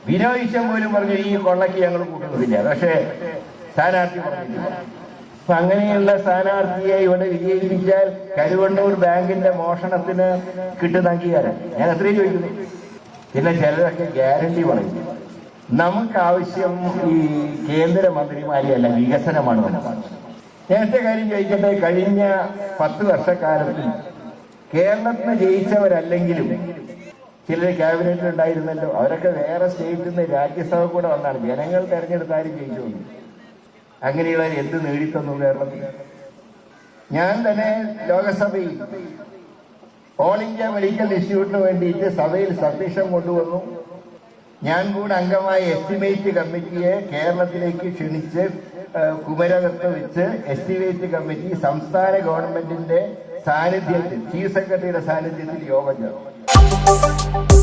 വിനോദിശം പോലും പറഞ്ഞു ഈ കൊള്ളക്ക് ഞങ്ങൾ കൂട്ടുന്നില്ല. പക്ഷേ സ്ഥാനാർത്ഥി പറഞ്ഞില്ല. അപ്പൊ അങ്ങനെയുള്ള സ്ഥാനാർത്ഥിയെ ഇവിടെ വിജയിപ്പിച്ചാൽ കരുവണ്ണൂർ ബാങ്കിന്റെ മോഷണത്തിന് കിട്ടുന്ന അംഗീകാരം ഞാൻ അത്രയും ചോദിക്കുന്നു. പിന്നെ ചിലരൊക്കെ ഗ്യാരണ്ടി പറയും. നമുക്ക് ആവശ്യം ഈ കേന്ദ്രമന്ത്രിമാരെയല്ല, വികസനമാണ്. നേരത്തെ കാര്യം ചോദിക്കട്ടെ, കഴിഞ്ഞ 10 വർഷക്കാലത്തിൽ കേരളത്തിന് ജയിച്ചവരല്ലെങ്കിലും ചിലർ ക്യാബിനറ്റിൽ ഉണ്ടായിരുന്നല്ലോ. അവരൊക്കെ വേറെ സ്റ്റേറ്റിൽ നിന്ന് രാജ്യസഭ കൂടെ വന്നാണ്. ജനങ്ങൾ തെരഞ്ഞെടുത്താലും ജയിച്ചു വന്നു. അങ്ങനെയുള്ളവർ എന്ത് നേടിത്തന്നു കേരളത്തിൽ? ഞാൻ തന്നെ ലോകസഭയിൽ ഓൾ ഇന്ത്യ മെഡിക്കൽ ഇൻസ്റ്റിറ്റ്യൂട്ടിന് വേണ്ടിയിട്ട് സഭയിൽ സബ്മിഷൻ കൊണ്ടുവന്നു. ഞാൻ കൂടെ അംഗമായ എസ്റ്റിമേറ്റ് കമ്മിറ്റിയെ കേരളത്തിലേക്ക് ക്ഷണിച്ച് കുമരകത്ത് വെച്ച് എസ്റ്റിമേറ്റ് കമ്മിറ്റി സംസ്ഥാന ഗവൺമെന്റിന്റെ സാന്നിധ്യത്തിൽ, ചീഫ് സെക്രട്ടറിയുടെ സാന്നിധ്യത്തിൽ യോഗം ചേർന്നു.